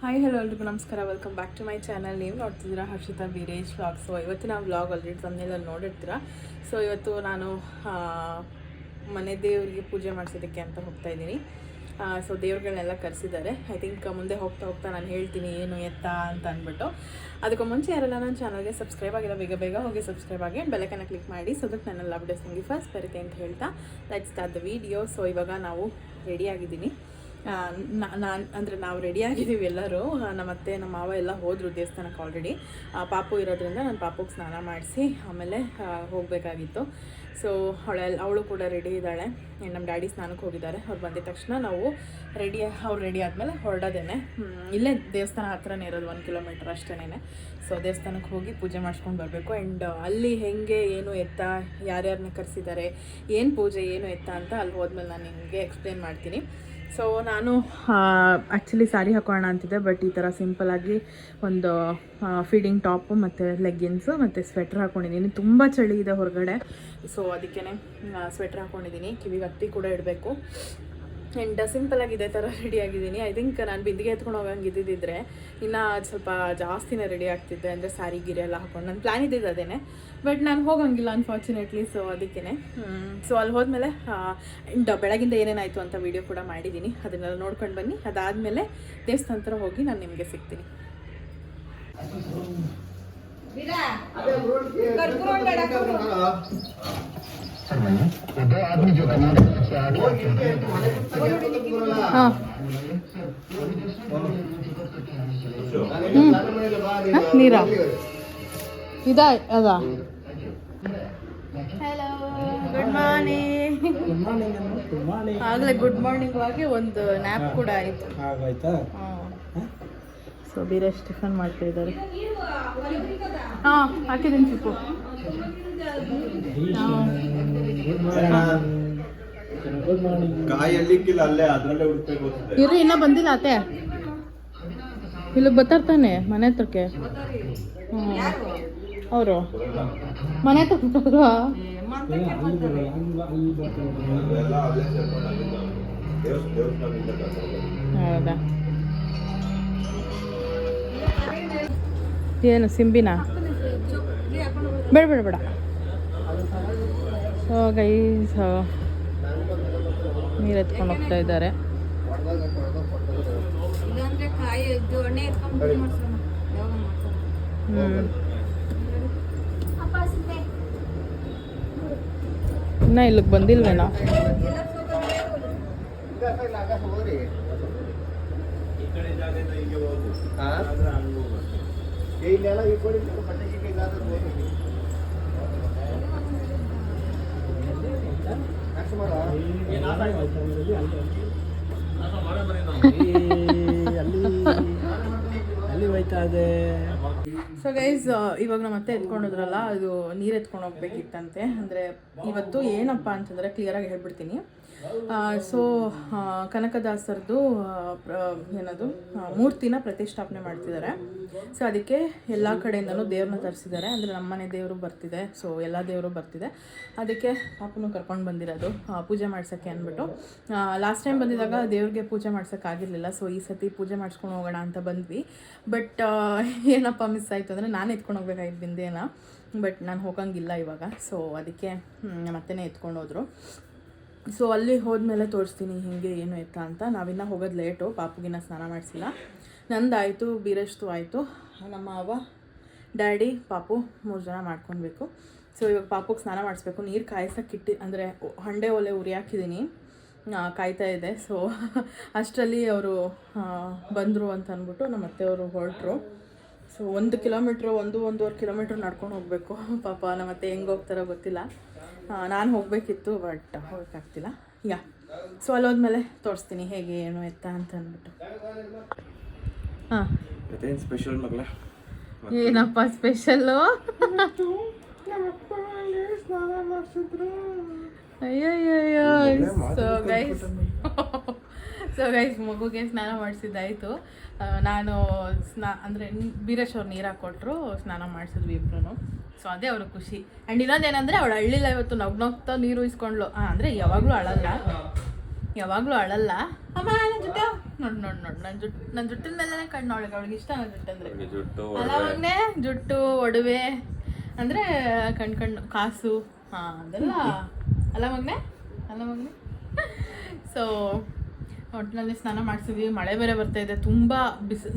Hi hello ಎಲ್ರಿಗೂ ನಮಸ್ಕಾರ, welcome back to my channel. ನೀವು ನೋಡ್ತಿದ್ದೀರಾ ಹರ್ಷಿತಾ ವೀರೇಶ್ ವ್ಲಾಗ್. ಸೊ ಇವತ್ತಿನ ವ್ಲಾಗ್ ಆಲ್ರೆಡಿ ತಮ್ಮನೆಲ್ಲ ನೋಡಿರ್ತೀರ. ಸೊ ಇವತ್ತು ನಾನು ಮನೆ ದೇವರಿಗೆ ಪೂಜೆ ಮಾಡಿಸೋದಕ್ಕೆ ಅಂತ ಹೋಗ್ತಾ ಇದ್ದೀನಿ. ಸೊ ದೇವ್ರುಗಳನ್ನೆಲ್ಲ ಕರೆಸಿದ್ದಾರೆ. ಐ ಥಿಂಕ್ ಮುಂದೆ ಹೋಗ್ತಾ ಹೋಗ್ತಾ ನಾನು ಹೇಳ್ತೀನಿ ಏನು ಎತ್ತ ಅಂತ ಅಂದ್ಬಿಟ್ಟು. ಅದಕ್ಕೂ ಮುಂಚೆ ಯಾರೆಲ್ಲ ನನ್ನ ಚಾನಲ್ಗೆ ಸಬ್ಸ್ಕ್ರೈಬ್ ಆಗಿಲ್ಲ ಬೇಗ ಹೋಗಿ ಸಬ್ಸ್ಕ್ರೈಬ್ ಆಗಿ ಬೆಲ್ಲೈಕನ್ನ ಕ್ಲಿಕ್ ಮಾಡಿ. ಸೊ ಅದಕ್ಕೆ ನನ್ನೆಲ್ಲ ಅಪ್ಡೇಟ್ಸ್ ನಿಮಗೆ ಫಸ್ಟ್ ಬರುತ್ತೆ ಅಂತ ಹೇಳ್ತಾ let's start the video. So ಇವಾಗ ನಾವು ರೆಡಿಯಾಗಿದ್ದೀನಿ. ನಾವು ರೆಡಿಯಾಗಿದ್ದೀವಿ ಎಲ್ಲರೂ. ನಮ್ಮ ಅತ್ತೆ ನಮ್ಮ ಮಾವ ಎಲ್ಲ ಹೋದರು ದೇವಸ್ಥಾನಕ್ಕೆ ಆಲ್ರೆಡಿ. ಪಾಪು ಇರೋದ್ರಿಂದ ನಾನು ಪಾಪುಗೆ ಸ್ನಾನ ಮಾಡಿಸಿ ಆಮೇಲೆ ಹೋಗಬೇಕಾಗಿತ್ತು. ಸೊ ಅವಳು ಕೂಡ ರೆಡಿ ಇದ್ದಾಳೆ. ನಮ್ಮ ಡ್ಯಾಡಿ ಸ್ನಾನಕ್ಕೆ ಹೋಗಿದ್ದಾರೆ. ಅವ್ರು ಬಂದಿದ ತಕ್ಷಣ ನಾವು ಅವ್ರು ರೆಡಿ ಆದಮೇಲೆ ಹೊರಡೋದೇನೆ. ಇಲ್ಲೇ ದೇವಸ್ಥಾನ ಹತ್ರನೇ ಇರೋದು, 1 ಕಿಲೋಮೀಟರ್ ಅಷ್ಟೇನೆ. ಸೊ ದೇವಸ್ಥಾನಕ್ಕೆ ಹೋಗಿ ಪೂಜೆ ಮಾಡ್ಸ್ಕೊಂಡು ಬರಬೇಕು. ಆ್ಯಂಡ್ ಅಲ್ಲಿ ಹೇಗೆ ಏನು ಎತ್ತ, ಯಾರ್ಯಾರನ್ನ ಕರೆಸಿದ್ದಾರೆ, ಏನು ಪೂಜೆ ಏನು ಎತ್ತ ಅಂತ ಅಲ್ಲಿ ಹೋದ್ಮೇಲೆ ನಾನು ನಿಮಗೆ ಎಕ್ಸ್ಪ್ಲೇನ್ ಮಾಡ್ತೀನಿ. ಸೊ ನಾನು ಆ್ಯಕ್ಚುಲಿ ಸ್ಯಾರಿ ಹಾಕೋಣ ಅಂತಿದ್ದೆ, ಬಟ್ ಈ ಥರ ಸಿಂಪಲಾಗಿ ಒಂದು ಫೀಡಿಂಗ್ ಟಾಪು ಮತ್ತು ಲೆಗ್ಗಿನ್ಸು ಮತ್ತು ಸ್ವೆಟ್ರ್ ಹಾಕ್ಕೊಂಡಿದ್ದೀನಿ. ತುಂಬ ಚಳಿ ಇದೆ ಹೊರಗಡೆ. ಸೊ ಅದಕ್ಕೇ ಸ್ವೆಟ್ರ್ ಹಾಕ್ಕೊಂಡಿದ್ದೀನಿ. ಕಿವಿಗೆ ಹತ್ತಿ ಕೂಡ ಇಡಬೇಕು. ಆ್ಯಂಡ್ ಸಿಂಪಲಾಗಿ ಇದೇ ಥರ ರೆಡಿಯಾಗಿದ್ದೀನಿ. ಐ ಥಿಂಕ್ ನಾನು ಬಿಂದಿಗೆ ಎತ್ಕೊಂಡು ಹೋಗಂಗೆ ಇದ್ದಿದ್ದರೆ ಇನ್ನೂ ಸ್ವಲ್ಪ ಜಾಸ್ತಿನೇ ರೆಡಿ ಆಗ್ತಿದ್ದೆ. ಅಂದರೆ ಸ್ಯಾರಿ ಗಿರಿ ಎಲ್ಲ ಹಾಕೊಂಡು ನನ್ನ ಪ್ಲ್ಯಾನ್ ಇದ್ದಿದ್ದು ಅದೇನೆ, ಬಟ್ ನಾನು ಹೋಗಂಗಿಲ್ಲ ಅನ್ಫಾರ್ಚುನೇಟ್ಲಿ. ಸೊ ಅದಕ್ಕೇ ಸೊ ಅಲ್ಲಿ ಹೋದ್ಮೇಲೆ ಬೆಳಗಿಂದ ಏನೇನಾಯಿತು ಅಂತ ವೀಡಿಯೋ ಕೂಡ ಮಾಡಿದ್ದೀನಿ. ಅದನ್ನೆಲ್ಲ ನೋಡ್ಕೊಂಡು ಬನ್ನಿ. ಅದಾದಮೇಲೆ ದೇವಸ್ಥಾನ ಹತ್ರ ಹೋಗಿ ನಾನು ನಿಮಗೆ ಸಿಗ್ತೀನಿ. ನೀರಾ ಇದಾ ಅದಾ? Hello, good morning. ಆಗಲೇ ಗುಡ್ ಮಾರ್ನಿಂಗ್ ಆಗಿ ಒಂದು ನ್ಯಾಪ್ ಕೂಡ ಆಯಿತು. ಸೊ ಬೀರೇಶ್ ಟಿಫನ್ ಮಾಡ್ತಾ ಇದ್ದಾರೆ. ಹಾಕಿದ್ದೀನಿ ಚಿಪ್ಪು. ಇರು, ಇನ್ನೂ ಬಂದಿಲ್ಲ ಅತ್ತೆ. ಇಲ್ಲಿಗೆ ಬರ್ತಾನೆ ಮನೆ ಹತ್ರಕ್ಕೆ. ಅವರು ಮನೆ ಹತ್ರ ಹೌದಾ? ಏನು ಸಿಂಬಿನ? ಬೇಡ. ಸೊ ಗೈಸ್ ನೀರು ಎತ್ಕೊಂಡು ಹೋಗ್ತಾ ಇದ್ದಾರೆ. ಇನ್ನ ಇಲ್ಲಿಗೆ ಬಂದಿಲ್ವೇನೋ. ಸೊ ಗೈಸ್ ಇವಾಗ ನಮ್ಮ ಅತ್ತೆ ಎತ್ಕೊಂಡೋದ್ರಲ್ಲ, ಅದು ನೀರು ಎತ್ಕೊಂಡು ಹೋಗ್ಬೇಕಿತ್ತಂತೆ. ಅಂದರೆ ಇವತ್ತು ಏನಪ್ಪ ಅಂತಂದರೆ ಕ್ಲಿಯರಾಗಿ ಹೇಳ್ಬಿಡ್ತೀನಿ. ಸೊ ಕನಕದಾಸರದು ಏನದು ಮೂರ್ತಿನ ಪ್ರತಿಷ್ಠಾಪನೆ ಮಾಡ್ತಿದ್ದಾರೆ. ಸೊ ಅದಕ್ಕೆ ಎಲ್ಲ ಕಡೆಯಿಂದಲೂ ದೇವ್ರನ್ನ ತರಿಸಿದ್ದಾರೆ. ಅಂದರೆ ನಮ್ಮನೆ ದೇವರು ಬರ್ತಿದೆ. ಸೊ ಎಲ್ಲ ದೇವರು ಬರ್ತಿದೆ. ಅದಕ್ಕೆ ಪಾಪನೂ ಕರ್ಕೊಂಡು ಬಂದಿರೋದು ಪೂಜೆ ಮಾಡ್ಸೋಕ್ಕೆ ಅಂದ್ಬಿಟ್ಟು. ಲಾಸ್ಟ್ ಟೈಮ್ ಬಂದಿದ್ದಾಗ ದೇವ್ರಿಗೆ ಪೂಜೆ ಮಾಡ್ಸೋಕ್ಕಾಗಿರಲಿಲ್ಲ. ಸೊ ಈ ಸತಿ ಪೂಜೆ ಮಾಡಿಸ್ಕೊಂಡು ಹೋಗೋಣ ಅಂತ ಬಂದ್ವಿ. ಬಟ್ ಏನಪ್ಪ ಮಿಸ್ ಆಯಿತು ಅಂದರೆ ನಾನು ಎತ್ಕೊಂಡು ಹೋಗ್ಬೇಕಾಗಿದ್ದು ಬಿಂದೇನ, ಬಟ್ ನಾನು ಹೋಗಂಗಿಲ್ಲ ಇವಾಗ. ಸೊ ಅದಕ್ಕೆ ಮತ್ತೇ ಎತ್ಕೊಂಡು ಹೋದರು. ಸೊ ಅಲ್ಲಿ ಹೋದ್ಮೇಲೆ ತೋರಿಸ್ತೀನಿ ಹಿಂಗೆ ಏನು ಎತ್ತ ಅಂತ. ನಾವಿನ್ನ ಹೋಗೋದು ಲೇಟು, ಪಾಪುಗಿನ್ನ ಸ್ನಾನ ಮಾಡಿಸಿಲ್ಲ. ನಂದಾಯಿತು, ಬೀರಷ್ಟು ಆಯಿತು. ನಮ್ಮ ಅವ್ವ, ಡ್ಯಾಡಿ, ಪಾಪು 3 ಜನ ಮಾಡ್ಕೊಳ್ಬೇಕು. ಸೊ ಇವಾಗ ಪಾಪುಗೆ ಸ್ನಾನ ಮಾಡಿಸ್ಬೇಕು. ನೀರು ಕಾಯಿಸೋಕ್ಕಿಟ್ಟು ಅಂದರೆ ಹಂಡೆ ಒಲೆ ಉರಿ ಹಾಕಿದ್ದೀನಿ, ಕಾಯ್ತಾ ಇದೆ. ಸೊ ಅಷ್ಟರಲ್ಲಿ ಅವರು ಬಂದರು ಅಂತ ಅಂದ್ಬಿಟ್ಟು ನಮ್ಮ ಅತ್ತೆಯವರು ಹೊರಟರು. ಸೊ 1 ಕಿಲೋಮೀಟ್ರು 1-1.5 ಕಿಲೋಮೀಟ್ರ್ ನಡ್ಕೊಂಡು ಹೋಗಬೇಕು. ಪಾಪ ನಮ್ಮ ಅತ್ತೆ ಹೆಂಗೆ ಹೋಗ್ತಾರೋ ಗೊತ್ತಿಲ್ಲ. ನಾನು ಹೋಗಬೇಕಿತ್ತು, ಬಟ್ ಹೋಗೋಕ್ಕಾಗ್ತಿಲ್ಲ. ಸೊ ಅಲ್ಲೋದ್ಮೇಲೆ ತೋರಿಸ್ತೀನಿ ಹೇಗೆ ಏನು ಎತ್ತ ಅಂತ ಅಂದ್ಬಿಟ್ಟು. ಸ್ಪೆಷಲ್ ಮಗಳ ಏನಪ್ಪ ಸ್ಪೆಷಲ್ಲು? ಅಯ್ಯಯ್ಯೋ. ಸೊ ಗೈಸ್ ಮಗುಗೆ ಸ್ನಾನ ಮಾಡಿಸಿದ್ದಾಯಿತು. ನಾನು ಅಂದರೆ ಬೀರೇಶ್ ಅವ್ರು ನೀರು ಹಾಕ್ಕೊಟ್ರು, ಸ್ನಾನ ಮಾಡಿಸಿದ್ವಿ ಇಬ್ಬರು. ಸೊ ಅದೇ ಅವ್ರ ಖುಷಿ. ಆ್ಯಂಡ್ ಇನ್ನೊಂದೇನೆಂದರೆ ಅವಳು ಅಳ್ಳಿಲ್ಲ ಇವತ್ತು, ನಗ್ನಗ್ತಾ ನೀರು ಇಸ್ಕೊಂಡ್ಲು. ಅಂದರೆ ಯಾವಾಗಲೂ ಅಳಲ್ಲ, ಯಾವಾಗಲೂ ಅಳಲ್ಲ. ಅಮ್ಮ ನನ್ನ ಜುಟ್ಟು ನೋಡಿ ನನ್ನ ಜುಟ್ಟಿನ ಮೇಲೆ ಕಣ್ಣು ಅವಳಿಗೆ ಇಷ್ಟ ನನ್ನ ಜುಟ್ಟು ಅಂದರೆ. ಅಲ್ಲ ಮಗನೇ, ಜುಟ್ಟು ಒಡವೆ ಅಂದರೆ ಕಣ್ಣು ಕಾಸು ಅದೆಲ್ಲ ಅಲ್ಲ ಮಗನೇ. ಸೊ ಒಟ್ಟಿನಲ್ಲಿ ಸ್ನಾನ ಮಾಡಿಸಿದ್ವಿ. ಮಳೆ ಬೇರೆ ಬರ್ತಾ ಇದೆ, ತುಂಬ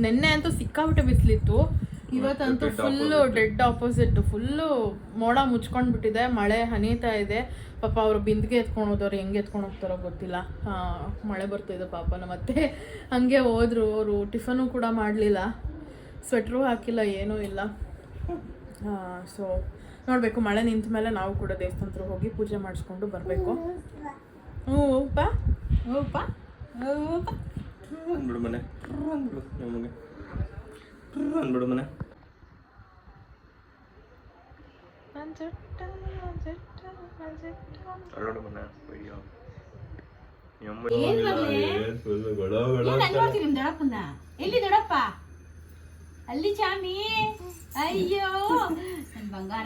ನೆನ್ನೆ ಅಂತೂ ಸಿಕ್ಕಾಬಿಟ್ಟೆ ಬಿಸಿಲಿತ್ತು. ಇವತ್ತಂತೂ ಫುಲ್ಲು ಡೆಡ್ ಆಪೋಸಿಟ್, ಫುಲ್ಲು ಮೋಡ ಮುಚ್ಕೊಂಡು ಬಿಟ್ಟಿದೆ, ಮಳೆ ಹನೀತಾ ಇದೆ. ಪಾಪ ಅವರು ಬಿಂದಿಗೆ ಎತ್ಕೊಂಡು ಹೋದವ್ರು ಹೆಂಗೆ ಎತ್ಕೊಂಡು ಹೋಗ್ತಾರೋ ಗೊತ್ತಿಲ್ಲ. ಮಳೆ ಬರ್ತಾಯಿದೆ ಪಾಪನ. ಮತ್ತೆ ಹಂಗೆ ಹೋದ್ರು ಅವರು. ಟಿಫನು ಕೂಡ ಮಾಡಲಿಲ್ಲ, ಸ್ವೆಟ್ರು ಹಾಕಿಲ್ಲ, ಏನೂ ಇಲ್ಲ. ಸೊ ನೋಡಬೇಕು, ಮಳೆ ನಿಂತ ಮೇಲೆ ನಾವು ಕೂಡ ದೇವಸ್ಥಾನಕ್ಕೆ ಹೋಗಿ ಪೂಜೆ ಮಾಡಿಸ್ಕೊಂಡು ಬರಬೇಕು. ಹೂಪ ಅಂದ್ಬಿಡು ಮನೆ ಅಂದ್ಬಿಡು ಮನೆ. ಎಲ್ಲಿ ದೊಡ್ಡಪ್ಪ? ಅಲ್ಲಿ ಚಾಮಿ. ಅಯ್ಯೋ ಬಂಗಾರ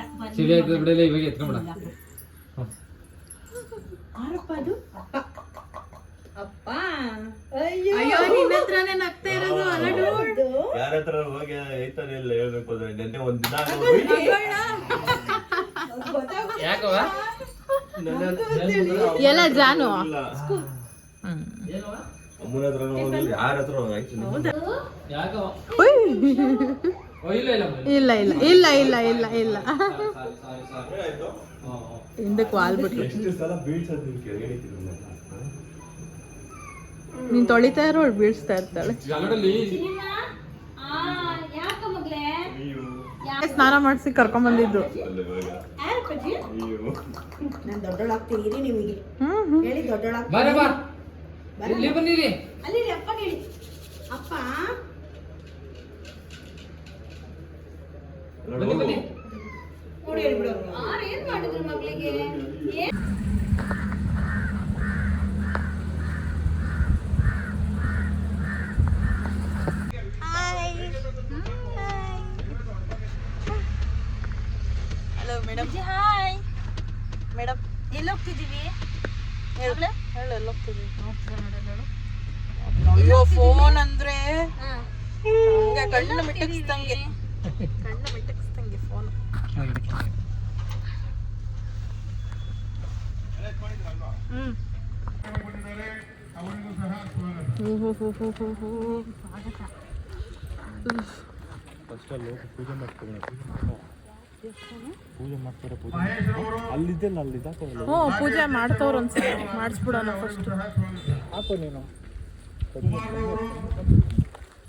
ಅಪ್ಪ. ಅಯ್ಯೋ ನಿನ್ನ ಹತ್ರನೇ ನಗ್ತಾ ಇರೋದು. ಯಾರ ಹತ್ರ ಹೋಗಿ ಐತಾನೆ ಇಲ್ಲ ಹೇಳ್ಬೇಕು ಅಂದ್ರೆ ನೆನ್ನೆ ಒಂದ್ ದಿನ ಎಲ್ಲ ಜಾನು ಅಮ್ಮನ ಹತ್ರ ಹೋಗಿಲ್ಲ, ಯಾರ ಹತ್ರ ಆಯ್ತು. ಇಲ್ಲ ಹಿಂದಕ್ಕೆ ವಾಲ್ಬಿಟ್ಟು ಎಷ್ಟು ಸಲ ಬೀಳ್ಸೋದು ನೀನ್ ತೊಳಿತಾ ಇರೋ ಬೀಳ್ಸ್ತಾ ಇರ್ತಾಳೆ. ಸ್ನಾನ ಮಾಡಿಸಿ ಕರ್ಕೊಂಡ್ ಬಂದಿದ್ದು. ದೊಡ್ಡೊಳಾಗ್ತೀರಿ ನಿಮಗೆ ಹೇಳಿ, ದೊಡ್ಡೊಳಾಗ್ತೀರಿ. ಅಪ್ಪ ಹೇಳಿ. ಅಪ್ಪ ನೋಡಿ ಹೇಳ್ಬಿಡು. ಏನ್ ಮಾಡಿದ್ರು ಮಗಳಿಗೆ? Hello madam. ಹಾಯ್ ಮೇಡಮ್ ಎಲ್ಲಿ ಹೋಗ್ತಿದ್ದೀವಿ? ಹೇಳು ಎಲ್ಲಿ ಹೋಗ್ತಿದ್ದೀವಿ? ಅಯ್ಯೋ ಫೋನ್ ಅಂದ್ರೆ ಹಂಗೆ ಕಣ್ಣು ಮಿಟಕ್ಸ್ದಂಗೆ ಫೋನ್. ಪೂಜೆ ಮಾಡ್ತವ್ರು ಒಂದ್ಸಲ ಮಾಡಿಸ್ಬಿಡೋಣ ಫಸ್ಟ್.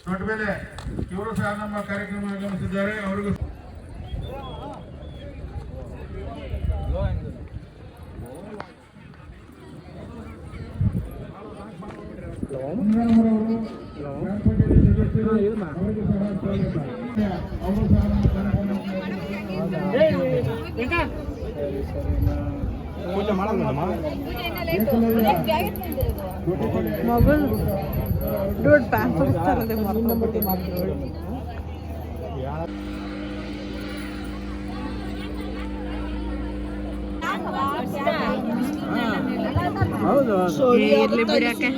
ದೊಡ್ಡ ಮೇಲೆ ಇವರು ಸಹ ನಮ್ಮ ಕಾರ್ಯಕ್ರಮ ಆಗಮಿಸಿದ್ದಾರೆ. ಅವರಿಗೂ ಮಗಳು ಡೂಡ್ ಪ್ಯಾಂಪರ್ಸ್ ತರದೆ ಮರ್ತೋಗ್ಬಿಟ್ಟಿದ್ದೀನಿ. ಇರ್ಲಿ ಬಿಡಿ ಯಾಕೆ.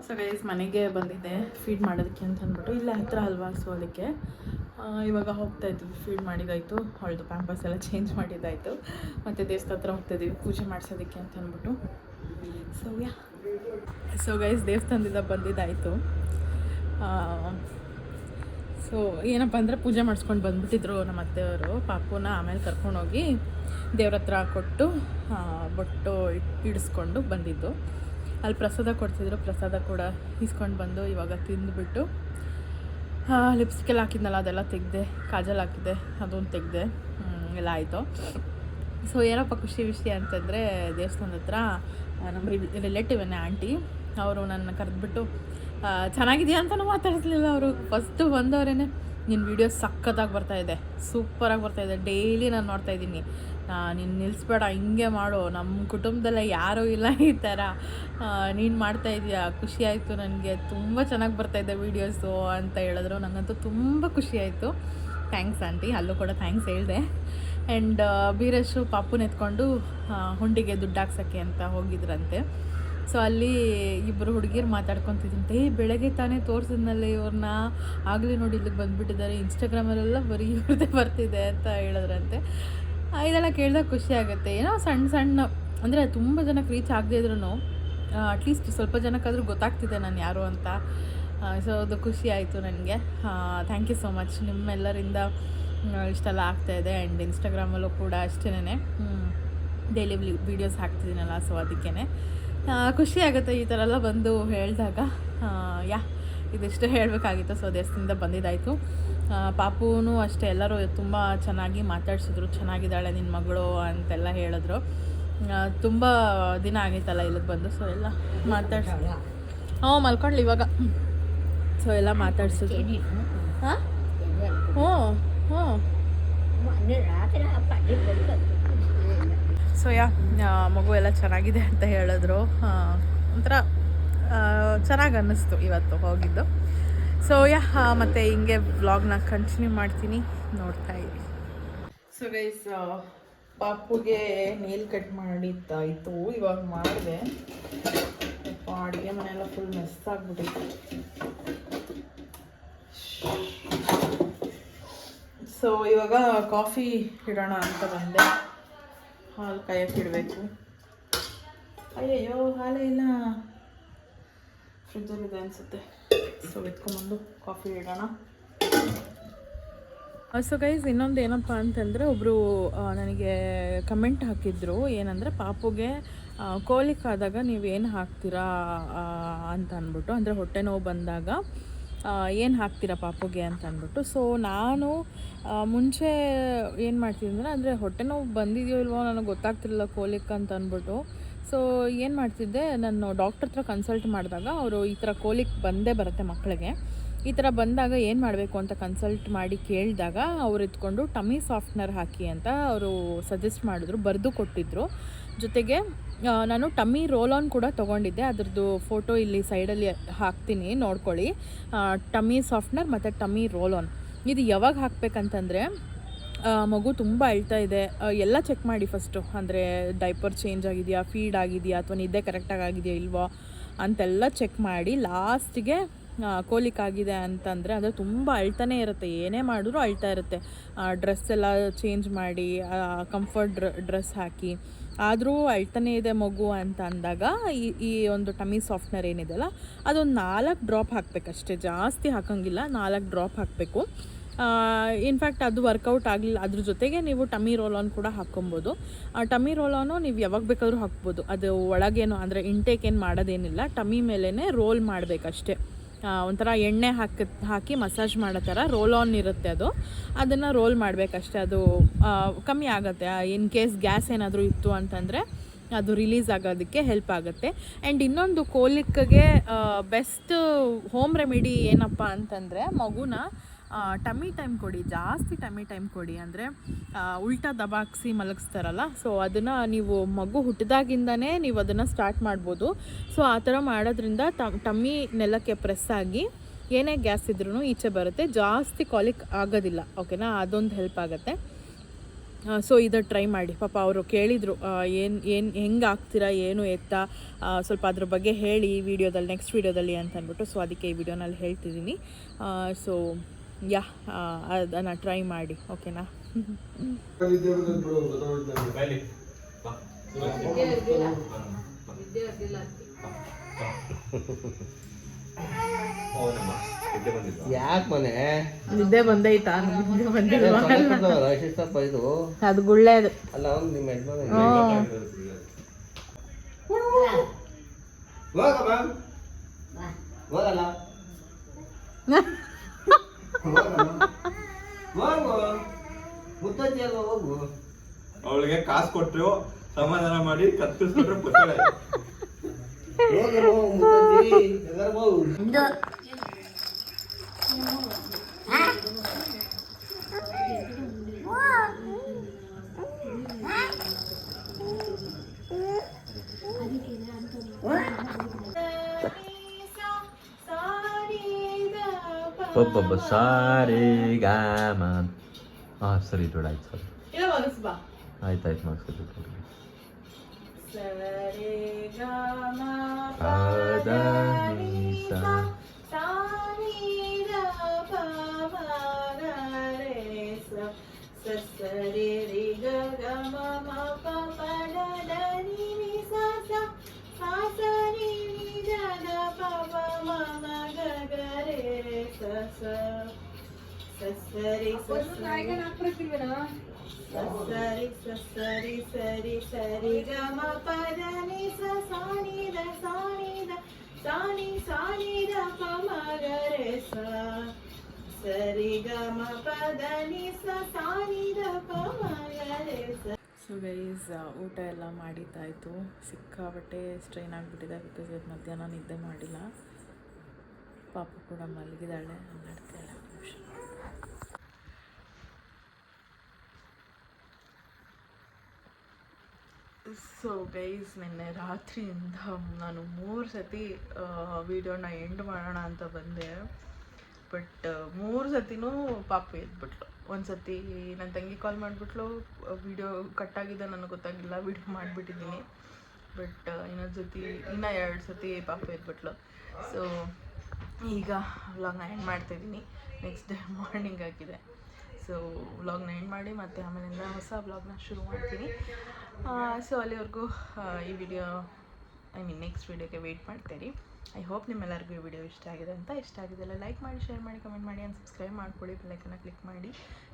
ಸೊ ಗೈಸ್ ಮನೆಗೆ ಬಂದಿದ್ದೆ ಫೀಡ್ ಮಾಡೋದಕ್ಕೆ ಅಂತ ಅಂದ್ಬಿಟ್ಟು. ಇಲ್ಲೇ ಹತ್ತಿರ ಅಲ್ವಾ, ಸೊ ಅದಕ್ಕೆ ಇವಾಗ ಹೋಗ್ತಾ ಇದ್ವಿ. ಫೀಡ್ ಮಾಡಿದಾಯಿತು, ಅವಳದು ಪ್ಯಾಂಪರ್ಸ್ ಎಲ್ಲ ಚೇಂಜ್ ಮಾಡಿದ್ದಾಯಿತು. ಮತ್ತು ದೇವಸ್ಥಾನ ಹತ್ರ ಹೋಗ್ತಾಯಿದ್ದೀವಿ ಪೂಜೆ ಮಾಡಿಸೋದಕ್ಕೆ ಅಂತ ಅಂದ್ಬಿಟ್ಟು. ಸೊ ಗೈಸ್ ದೇವಸ್ಥಾನದಿಂದ ಬಂದಿದ್ದಾಯಿತು. ಸೊ ಏನಪ್ಪ ಅಂದರೆ ಪೂಜೆ ಮಾಡಿಸ್ಕೊಂಡು ಬಂದುಬಿಟ್ಟಿದ್ರು ನಮ್ಮ ಅತ್ತೆಯವರು. ಪಾಪುನ ಆಮೇಲೆ ಕರ್ಕೊಂಡೋಗಿ ದೇವ್ರ ಹತ್ರ ಕೊಟ್ಟು ಬೊಟ್ಟು ಇಡಿಸ್ಕೊಂಡು ಬಂದಿದ್ದು. ಅಲ್ಲಿ ಪ್ರಸಾದ ಕೊಡ್ತಿದ್ರು, ಪ್ರಸಾದ ಕೂಡ ಇಸ್ಕೊಂಡು ಬಂದು ಇವಾಗ ತಿಂದುಬಿಟ್ಟು ಲಿಪ್ಸ್ಟಿಕೆಲ್ಲ ಹಾಕಿದ್ನಲ್ಲ ಅದೆಲ್ಲ ತೆಗೆದೆ, ಕಾಜಲ್ ಹಾಕಿದ್ದೆ ಅದೊಂದು ತೆಗೆದೆ, ಎಲ್ಲ ಆಯಿತು. ಸೊ ಏನಪ್ಪ ಖುಷಿ ವಿಷಯ ಅಂತಂದರೆ ದೇವಸ್ಥಾನದ ಹತ್ರ ನಮ್ಮ ರಿಲೇಟಿವ್ನೇ ಆಂಟಿ ಅವರು ನನ್ನ ಕರೆದ್ಬಿಟ್ಟು ಚೆನ್ನಾಗಿದೆಯಾ ಅಂತಲೂ ಮಾತಾಡಿಸ್ಲಿಲ್ಲ ಅವರು. ಫಸ್ಟು ಬಂದವರೇ ನಿನ್ನ ವೀಡಿಯೋ ಸಖತ್ತಾಗಿ ಬರ್ತಾಯಿದೆ, ಸೂಪರಾಗಿ ಬರ್ತಾಯಿದೆ, ಡೈಲಿ ನಾನು ನೋಡ್ತಾಯಿದ್ದೀನಿ. ನೀನು ನಿಲ್ಲಿಸ್ಬೇಡ, ಹಿಂಗೆ ಮಾಡು, ನಮ್ಮ ಕುಟುಂಬದಲ್ಲೇ ಯಾರೂ ಇಲ್ಲ ಈ ಥರ, ನೀನು ಮಾಡ್ತಾಯಿದ್ದೀಯಾ, ಖುಷಿ ಆಯಿತು ನನಗೆ, ತುಂಬ ಚೆನ್ನಾಗಿ ಬರ್ತಾಯಿದೆ ವೀಡಿಯೋಸು ಅಂತ ಹೇಳಿದ್ರು. ನನಗಂತೂ ತುಂಬ ಖುಷಿ ಆಯಿತು. ಥ್ಯಾಂಕ್ಸ್ ಆಂಟಿ, ಅಲ್ಲೂ ಕೂಡ ಥ್ಯಾಂಕ್ಸ್ ಹೇಳಿದೆ. ಆ್ಯಂಡ್ ಬೀರೇಶು ಪಾಪುನ ಎತ್ಕೊಂಡು ಹುಂಡಿಗೆ ದುಡ್ಡು ಹಾಕ್ಸೋಕ್ಕೆ ಅಂತ ಹೋಗಿದ್ರಂತೆ. ಸೊ ಅಲ್ಲಿ ಇಬ್ಬರು ಹುಡುಗಿರು ಮಾತಾಡ್ಕೊತಿದ್ದಂತೆ, ಬೆಳಗ್ಗೆ ತಾನೇ ತೋರಿಸಿದ್ನಲ್ಲ ಇವ್ರನ್ನ, ಆಗಲೇ ನೋಡಿ ಇಲ್ಲಿಗೆ ಬಂದುಬಿಟ್ಟಿದ್ದಾರೆ, ಇನ್ಸ್ಟಾಗ್ರಾಮಲ್ಲೆಲ್ಲ ಬರೀ ಇವ್ರದ್ದೇ ಬರ್ತಿದೆ ಅಂತ ಹೇಳಿದ್ರಂತೆ. ಇದೆಲ್ಲ ಕೇಳಿದಾಗ ಖುಷಿ ಆಗುತ್ತೆ. ಏನೋ ಸಣ್ಣ ಸಣ್ಣ ಅಂದರೆ ತುಂಬ ಜನಕ್ಕೆ ರೀಚ್ ಆಗದೇ ಇದ್ರೂ ಅಟ್ಲೀಸ್ಟ್ ಸ್ವಲ್ಪ ಜನಕ್ಕಾದರೂ ಗೊತ್ತಾಗ್ತಿದೆ ನಾನು ಯಾರು ಅಂತ. ಸೊ ಅದು ಖುಷಿ ಆಯಿತು ನನಗೆ. Thank you so much. ನಿಮ್ಮೆಲ್ಲರಿಂದ ಇಷ್ಟೆಲ್ಲ ಆಗ್ತಾಯಿದೆ. ಆ್ಯಂಡ್ ಇನ್ಸ್ಟಾಗ್ರಾಮಲ್ಲೂ ಕೂಡ ಅಷ್ಟೇ ಡೈಲಿ ವೀಡಿಯೋಸ್ ಹಾಕ್ತಿದ್ದೀನಲ್ಲ, ಸೊ ಅದಕ್ಕೇ ಖುಷಿ ಆಗುತ್ತೆ ಈ ಥರ ಎಲ್ಲ ಬಂದು ಹೇಳಿದಾಗ. ಇದಿಷ್ಟು ಹೇಳಬೇಕಾಗಿತ್ತು. ಸೊ ದೇವಸ್ಥಾನದಿಂದ ಬಂದಿದ್ದಾಯಿತು. ಪಾಪುನೂ ಅಷ್ಟೇ, ಎಲ್ಲರೂ ತುಂಬ ಚೆನ್ನಾಗಿ ಮಾತಾಡ್ಸಿದ್ರು, ಚೆನ್ನಾಗಿದ್ದಾಳೆ ನಿನ್ನ ಮಗಳು ಅಂತೆಲ್ಲ ಹೇಳಿದ್ರು. ತುಂಬ ದಿನ ಆಗಿತ್ತಲ್ಲ ಇಲ್ಲಿಗೆ ಬಂದು, ಸೊ ಎಲ್ಲ ಮಾತಾಡ್ಸಿ ಮಲ್ಕೊಂಡ್ಲಿ ಇವಾಗ. ಸೊ ಎಲ್ಲ ಮಾತಾಡ್ಸಿದ್ರು. ಹಾಂ ಹ್ಞೂ ಸೊ ಮಗು ಎಲ್ಲ ಚೆನ್ನಾಗಿದೆ ಅಂತ ಹೇಳಿದ್ರು. ಒಂಥರ ಚೆನ್ನಾಗಿ ಅನ್ನಿಸ್ತು ಇವತ್ತು ಹೋಗಿದ್ದು. ಸೊ ಮತ್ತು ಹಿಂಗೆ ವ್ಲಾಗ್ನ ಕಂಟಿನ್ಯೂ ಮಾಡ್ತೀನಿ, ನೋಡ್ತಾ ಇರಿ. ಸೊ ಗೈಸ್, ಪಾಪುಗೆ ನೇಲ್ ಕಟ್ ಮಾಡಿದ್ದಾಯಿತು, ಇವಾಗ ಮಾಡಿದೆ. ಅಡುಗೆ ಮನೆಯೆಲ್ಲ ಫುಲ್ ಮೆಸ್ ಆಗಿಬಿಟ್ಟಿತ್ತು. ಸೊ ಇವಾಗ ಕಾಫಿ ಇಡೋಣ ಅಂತ ಬಂದೆ. ಹಾಲು ಕಾಯಕ್ಕೆ ಇಡಬೇಕು. ಅಯ್ಯಯ್ಯೋ, ಹಾಲೇ ಇಲ್ಲ, ಫ್ರಿಜ್ಜಲ್ಲಿದೆ ಅನಿಸುತ್ತೆ. ಸೊ ಎತ್ಕೊಂಬಂದು ಕಾಫಿ ಇಡೋಣ. ಸೊ ಗೈಸ್, ಇನ್ನೊಂದು ಏನಪ್ಪ ಅಂತಂದರೆ, ಒಬ್ಬರು ನನಗೆ ಕಮೆಂಟ್ ಹಾಕಿದ್ರು, ಏನಂದರೆ ಪಾಪುಗೆ ಕೋಲಿಕ್ ಆದಾಗ ನೀವೇನು ಹಾಕ್ತೀರಾ ಅಂತ ಅಂದ್ಬಿಟ್ಟು, ಅಂದರೆ ಹೊಟ್ಟೆ ನೋವು ಬಂದಾಗ ಏನು ಹಾಕ್ತೀರಾ ಪಾಪುಗೆ ಅಂತ ಅಂದ್ಬಿಟ್ಟು. ಸೊ ನಾನು ಮುಂಚೆ ಏನು ಮಾಡ್ತಿದ್ದೆ ಅಂದರೆ ಹೊಟ್ಟೆ ನೋವು ಬಂದಿದೆಯೋ ಇಲ್ವೋ ನನಗೆ ಗೊತ್ತಾಗ್ತಿರಲಿಲ್ಲ ಕೋಲಿಕ್ ಅಂತ ಅಂದ್ಬಿಟ್ಟು. ಸೊ ಏನು ಮಾಡ್ತಿದ್ದೆ, ನಾನು ಡಾಕ್ಟ್ರ್ ಹತ್ರ ಕನ್ಸಲ್ಟ್ ಮಾಡಿದಾಗ ಅವರು ಈ ಥರ ಕೋಲಿಕ್ ಬಂದೇ ಬರುತ್ತೆ ಮಕ್ಕಳಿಗೆ, ಈ ಥರ ಬಂದಾಗ ಏನು ಮಾಡಬೇಕು ಅಂತ ಕನ್ಸಲ್ಟ್ ಮಾಡಿ ಕೇಳಿದಾಗ ಅವ್ರು ಎತ್ಕೊಂಡು ಟಮ್ಮಿ ಸಾಫ್ಟ್ನರ್ ಹಾಕಿ ಅಂತ ಅವರು ಸಜೆಸ್ಟ್ ಮಾಡಿದ್ರು, ಬರೆದು ಕೊಟ್ಟಿದ್ದರು. ಜೊತೆಗೆ ನಾನು ಟಮ್ಮಿ ರೋಲ್ ಆನ್ ಕೂಡ ತೊಗೊಂಡಿದ್ದೆ, ಅದ್ರದ್ದು ಫೋಟೋ ಇಲ್ಲಿ ಸೈಡಲ್ಲಿ ಹಾಕ್ತೀನಿ, ನೋಡ್ಕೊಳ್ಳಿ. ಟಮ್ಮಿ ಸಾಫ್ಟ್ನರ್ ಮತ್ತು ಟಮ್ಮಿ ರೋಲ್ ಆನ್ ಇದು ಯಾವಾಗ ಹಾಕಬೇಕಂತಂದರೆ, ಮಗು ತುಂಬ ಅಳ್ತಾ ಇದೆ, ಎಲ್ಲ ಚೆಕ್ ಮಾಡಿ ಫಸ್ಟು, ಅಂದರೆ ಡೈಪರ್ ಚೇಂಜ್ ಆಗಿದೆಯಾ, ಫೀಡ್ ಆಗಿದೆಯಾ, ಅಥವಾ ನಿದ್ದೆ ಕರೆಕ್ಟಾಗಿ ಆಗಿದೆಯಾ ಇಲ್ವೋ ಅಂತೆಲ್ಲ ಚೆಕ್ ಮಾಡಿ ಲಾಸ್ಟಿಗೆ ಕೋಲಿಕ್ ಆಗಿದೆ ಅಂತಂದರೆ, ಅಂದರೆ ತುಂಬ ಅಳ್ತಾನೆ ಇರುತ್ತೆ, ಏನೇ ಮಾಡಿದ್ರೂ ಅಳ್ತಾ ಇರುತ್ತೆ. ಡ್ರೆಸ್ ಎಲ್ಲ ಚೇಂಜ್ ಮಾಡಿ ಕಂಫರ್ಟ್ ಡ್ರೆಸ್ ಹಾಕಿ ಆದರೂ ಅಳ್ತಾನೆ ಇದೆ ಮಗು ಅಂತ ಅಂದಾಗ ಈ ಒಂದು ಟಮ್ಮಿ ಸಾಫ್ಟ್ನರ್ ಏನಿದೆಯಲ್ಲ ಅದೊಂದು 4 ಡ್ರಾಪ್ ಹಾಕಬೇಕಷ್ಟೇ, ಜಾಸ್ತಿ ಹಾಕೋಂಗಿಲ್ಲ, 4 ಡ್ರಾಪ್ ಹಾಕಬೇಕು. ಇನ್ಫ್ಯಾಕ್ಟ್ ಅದು ವರ್ಕೌಟ್ ಆಗಲಿಲ್ಲ, ಅದ್ರ ಜೊತೆಗೆ ನೀವು ಟಮ್ಮಿ ರೋಲ್ ಆನ್ ಕೂಡ ಹಾಕ್ಕೊಬೋದು. ಟಮ್ಮಿ ರೋಲ್ ಆನು ನೀವು ಯಾವಾಗ ಬೇಕಾದರೂ ಹಾಕ್ಬೋದು, ಅದು ಒಳಗೇನು ಅಂದರೆ ಇಂಟೇಕ್ ಏನು ಮಾಡೋದೇನಿಲ್ಲ, ಟಮ್ಮಿ ಮೇಲೇ ರೋಲ್ ಮಾಡಬೇಕಷ್ಟೇ. ಒಂಥರ ಎಣ್ಣೆ ಹಾಕಿ ಮಸಾಜ್ ಮಾಡೋ ಥರ ರೋಲ್ ಆನ್ ಇರುತ್ತೆ, ಅದನ್ನು ರೋಲ್ ಮಾಡಬೇಕಷ್ಟೇ. ಅದು ಕಮ್ಮಿ ಆಗುತ್ತೆ. ಇನ್ ಕೇಸ್ ಗ್ಯಾಸ್ ಏನಾದರೂ ಇತ್ತು ಅಂತಂದರೆ ಅದು ರಿಲೀಸ್ ಆಗೋದಕ್ಕೆ ಹೆಲ್ಪ್ ಆಗುತ್ತೆ. ಆ್ಯಂಡ್ ಇನ್ನೊಂದು ಕೋಲಿಕ್ಗೆ ಬೆಸ್ಟ್ ಹೋಮ್ ರೆಮಿಡಿ ಏನಪ್ಪ ಅಂತಂದರೆ, ಮಗುನ ಟಮ್ಮಿ ಟೈಮ್ ಕೊಡಿ, ಜಾಸ್ತಿ ಟಮ್ಮಿ ಟೈಮ್ ಕೊಡಿ. ಅಂದರೆ ಉಲ್ಟಾ ದಬಾಕ್ಸಿ ಮಲಗಿಸ್ತಾರಲ್ಲ, ಸೊ ಅದನ್ನು ನೀವು ಮಗು ಹುಟ್ಟಿದಾಗಿಂದನೇ ನೀವು ಅದನ್ನು ಸ್ಟಾರ್ಟ್ ಮಾಡ್ಬೋದು. ಸೊ ಆ ಥರ ಮಾಡೋದ್ರಿಂದ ಟಮ್ಮಿ ನೆಲಕ್ಕೆ ಪ್ರೆಸ್ ಆಗಿ ಏನೇ ಗ್ಯಾಸ್ ಇದ್ರೂ ಈಚೆ ಬರುತ್ತೆ, ಜಾಸ್ತಿ ಕಾಲಿಕ್ ಆಗೋದಿಲ್ಲ. ಓಕೆನಾ, ಅದೊಂದು ಹೆಲ್ಪ್ ಆಗುತ್ತೆ. ಸೊ ಇದು ಟ್ರೈ ಮಾಡಿ. ಪಾಪ ಅವರು ಕೇಳಿದರು, ಹೆಂಗೆ ಆಗ್ತೀರಾ, ಏನು ಎತ್ತಾ ಸ್ವಲ್ಪ ಅದ್ರ ಬಗ್ಗೆ ಹೇಳಿ ವಿಡಿಯೋದಲ್ಲಿ, ನೆಕ್ಸ್ಟ್ ವಿಡಿಯೋದಲ್ಲಿ ಅಂತ ಅಂದ್ಬಿಟ್ಟು. ಸೊ ಅದಕ್ಕೆ ಈ ವಿಡಿಯೋನಲ್ಲಿ ಹೇಳ್ತಿದ್ದೀನಿ. ಸೊ ಅದನ್ನು ಟ್ರೈ ಮಾಡಿ, ಓಕೆನಾ. ಯಾಕೆ ಮನೆ ನಿದ್ದೆ ಬಂದೈತಾ? ನಿದ್ದೆ ಬಂದಿಲ್ವಾ? ಇದು ಅದು ಗುಳ್ಳೆ ಅದು ಅಲ್ಲ, ಅವ್ನು ನಿಮ್ಮ ಯಜಮಾನ ಹೋಗಲ್ಲ ಮುತ್ತಜ್ಜಿ ಅಲ್ವಾ, ಹೋಗು. ಅವಳಿಗೆ ಕಾಸು ಕೊಟ್ಟರು, ಸಮಾಧಾನ ಮಾಡಿ ಕತ್ತಿಸ್ಕೊಟ್ರೆ ಬರ್ತಾಳೆ. ಮುತ್ತಜ್ಜಿ ಎಲ್ಲರೂ ಹೋಗು. ಒಬ್ಬೊಬ್ಬ ಸಾರಿ ಗಾಮ ಸರಿ ದೊಡ್ಡ ಆಯ್ತು ಸರಿ ಇಲ್ಲ ಮನಸ್ ಬಾ ಆಯ್ತಾಯ್ತು ಮನಸ್ಸು ಸರಿ ಗ ಮ ಪ ಪದ ದ ನಿ ನಿ ಸ. ಸ ಸಾ ನಿ ದ ಪ ಮ ಗ ರೇ ಸ ಸ ಸರಿ ರಿ ಗ ಗ ಮ ಮ ಪ ಪ ದ ದ ನಿ ನಿ ಸ ಸ ಸಾ ಸ ನಿ ನಿ ದ ದ ಪ ಪ ಮ ಮ ಗ ಗ ರೇ ಸ ಸ ಸ ಸರಿ ಸ ಸರಿ ಸರಿ ಸರಿ ಸರಿ ಗ ಮ ಪ ದ ನಿ ಸ ಸಾ ನಿ ದ ಸಾ ನಿ ದ ಸಾ ನಿ ದ ಪ ಮ ಗ ರೇ ಸ ಸರಿ ಗ ಮ ಪ ದ ನಿ ಸ ಸಾ ನಿ ದ ಪ ಮ ಗ ರೇ ಸ. ಸೊ ಗೈಸ್ ಊಟ ಎಲ್ಲ ಮಾಡಿದ್ದಾಯಿತು. ಸಿಕ್ಕಾಬಟ್ಟೆ ಸ್ಟ್ರೈನ್ ಆಗಿಬಿಟ್ಟಿದೆ ಬಿಕಾಸ್ ಇವತ್ತು ಮಧ್ಯಾಹ್ನ ನಿದ್ದೆ ಮಾಡಿಲ್ಲ. ಪಾಪು ಕೂಡ ಮಲಗಿದ್ದಾಳೆ. 12 ನಿಮಿಷ. ಸೊ ಗೈಸ್ ನಿನ್ನೆ ರಾತ್ರಿಯಿಂದ ನಾನು 3 ಸತಿ ವೀಡಿಯೋನ ಎಂಡ್ ಮಾಡೋಣ ಅಂತ ಬಂದೆ. ಬಟ್ 3 ಸತಿನೂ ಪಾಪು ಎದ್ಬಿಟ್ಲು. ಒಂದು ಸತಿ ನನ್ನ ತಂಗಿ ಕಾಲ್ ಮಾಡಿಬಿಟ್ಲು, ವೀಡಿಯೋ ಕಟ್ಟಾಗಿದೆ ನನಗೆ ಗೊತ್ತಾಗಿಲ್ಲ, ವೀಡಿಯೋ ಮಾಡಿಬಿಟ್ಟಿದ್ದೀನಿ. ಬಟ್ ಇನ್ನೊಂದು ಸತಿ 2 ಸತಿ ಪಾಪು ಎದ್ಬಿಟ್ಲು. ಸೊ ಈಗ ವ್ಲಾಗ್ನ ಎಂಡ್ ಮಾಡ್ತಾಯಿದ್ದೀನಿ. ನೆಕ್ಸ್ಟ್ ಡೇ ಮಾರ್ನಿಂಗ್ ಆಗಿದೆ. ಸೊ ವ್ಲಾಗ್ನ ಎಂಡ್ ಮಾಡಿ ಮತ್ತೆ ಆಮೇಲಿಂದ ಹೊಸ ವ್ಲಾಗ್ನ ಶುರು ಮಾಡ್ತೀನಿ. ಸೊ ಅಲ್ಲಿವರೆಗೂ ಈ ವಿಡಿಯೋ ನೆಕ್ಸ್ಟ್ ವೀಡಿಯೋಗೆ ವೆಯ್ಟ್ ಮಾಡ್ತೀರಿ. ಐ ಹೋಪ್ ನಿಮ್ಮೆಲ್ಲರಿಗೂ ಈ ವಿಡಿಯೋ ಇಷ್ಟ ಆಗಿದೆ ಅಂತ. ಇಷ್ಟ ಆಗಿದೆಲ್ಲ ಲೈಕ್ ಮಾಡಿ, ಶೇರ್ ಮಾಡಿ, ಕಮೆಂಟ್ ಮಾಡಿ ಆ್ಯಂಡ್ ಸಬ್ಸ್ಕ್ರೈಬ್ ಮಾಡ್ಕೊಳ್ಳಿ. ಬೆಲ್ಲೈಕನ್ನ ಕ್ಲಿಕ್ ಮಾಡಿ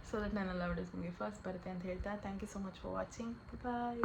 ಸೊ ದಟ್ ನನ್ನೆಲ್ಲ ವಿಡಿಯೋಸ್ ನಿಮಗೆ ಫಸ್ಟ್ ಬರುತ್ತೆ ಅಂತ ಹೇಳ್ತಾ thank you so much for watching. Bye.